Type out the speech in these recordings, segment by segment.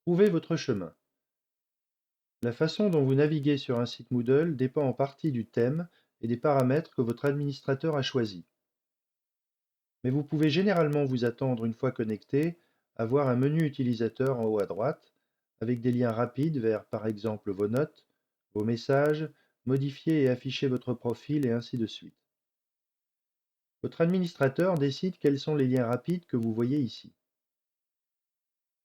Trouvez votre chemin. La façon dont vous naviguez sur un site Moodle dépend en partie du thème et des paramètres que votre administrateur a choisis. Mais vous pouvez généralement vous attendre, une fois connecté, à voir un menu utilisateur en haut à droite, avec des liens rapides vers, par exemple, vos notes, vos messages, modifier et afficher votre profil et ainsi de suite. Votre administrateur décide quels sont les liens rapides que vous voyez ici.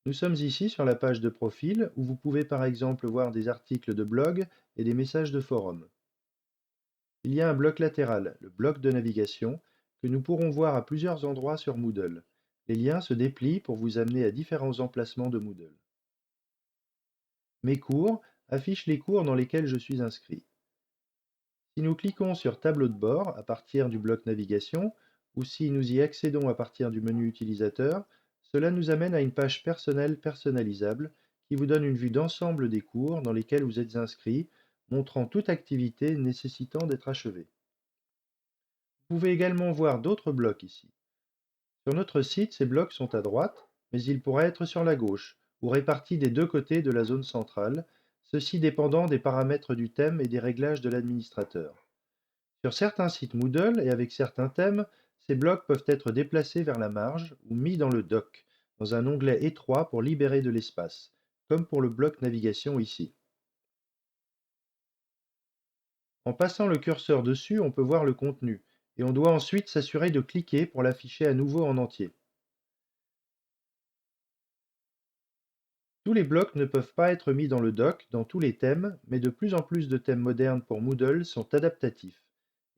Nous sommes ici sur la page de profil où vous pouvez par exemple voir des articles de blog et des messages de forum. Il y a un bloc latéral, le bloc de navigation, que nous pourrons voir à plusieurs endroits sur Moodle. Les liens se déplient pour vous amener à différents emplacements de Moodle. Mes cours affichent les cours dans lesquels je suis inscrit. Si nous cliquons sur Tableau de bord à partir du bloc navigation, ou si nous y accédons à partir du menu utilisateur, cela nous amène à une page personnelle personnalisable qui vous donne une vue d'ensemble des cours dans lesquels vous êtes inscrit, montrant toute activité nécessitant d'être achevée. Vous pouvez également voir d'autres blocs ici. Sur notre site, ces blocs sont à droite, mais ils pourraient être sur la gauche, ou répartis des deux côtés de la zone centrale, ceci dépendant des paramètres du thème et des réglages de l'administrateur. Sur certains sites Moodle et avec certains thèmes, ces blocs peuvent être déplacés vers la marge ou mis dans le dock, dans un onglet étroit pour libérer de l'espace, comme pour le bloc navigation ici. En passant le curseur dessus, on peut voir le contenu, et on doit ensuite s'assurer de cliquer pour l'afficher à nouveau en entier. Tous les blocs ne peuvent pas être mis dans le dock dans tous les thèmes, mais de plus en plus de thèmes modernes pour Moodle sont adaptatifs.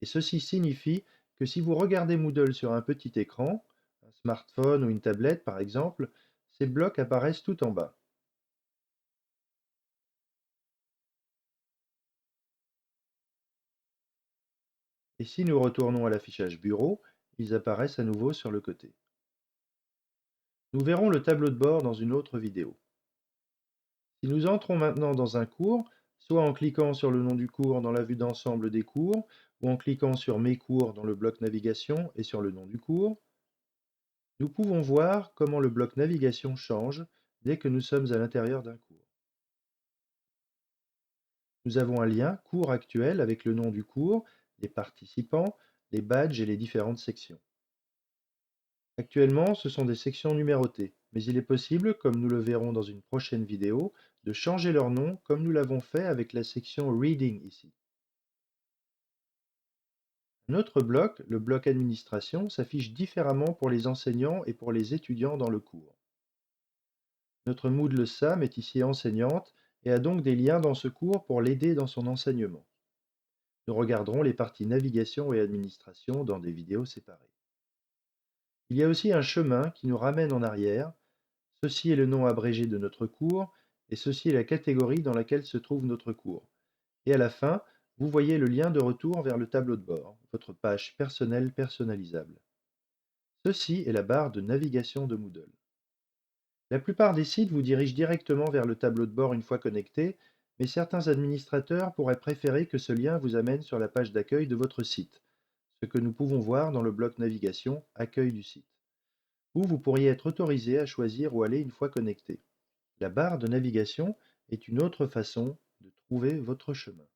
Et ceci signifie que si vous regardez Moodle sur un petit écran, un smartphone ou une tablette par exemple, ces blocs apparaissent tout en bas. Et si nous retournons à l'affichage bureau, ils apparaissent à nouveau sur le côté. Nous verrons le tableau de bord dans une autre vidéo. Si nous entrons maintenant dans un cours, soit en cliquant sur le nom du cours dans la vue d'ensemble des cours, ou en cliquant sur Mes cours dans le bloc navigation et sur le nom du cours, nous pouvons voir comment le bloc navigation change dès que nous sommes à l'intérieur d'un cours. Nous avons un lien cours actuel avec le nom du cours, les participants, les badges et les différentes sections. Actuellement, ce sont des sections numérotées, mais il est possible, comme nous le verrons dans une prochaine vidéo, de changer leur nom comme nous l'avons fait avec la section Reading ici. Un autre bloc, le bloc administration, s'affiche différemment pour les enseignants et pour les étudiants dans le cours. Notre Moodle Sam est ici enseignante et a donc des liens dans ce cours pour l'aider dans son enseignement. Nous regarderons les parties navigation et administration dans des vidéos séparées. Il y a aussi un chemin qui nous ramène en arrière. Ceci est le nom abrégé de notre cours et ceci est la catégorie dans laquelle se trouve notre cours. Et à la fin, vous voyez le lien de retour vers le tableau de bord, votre page personnelle personnalisable. Ceci est la barre de navigation de Moodle. La plupart des sites vous dirigent directement vers le tableau de bord une fois connecté, mais certains administrateurs pourraient préférer que ce lien vous amène sur la page d'accueil de votre site, ce que nous pouvons voir dans le bloc navigation Accueil du site, où vous pourriez être autorisé à choisir où aller une fois connecté. La barre de navigation est une autre façon de trouver votre chemin.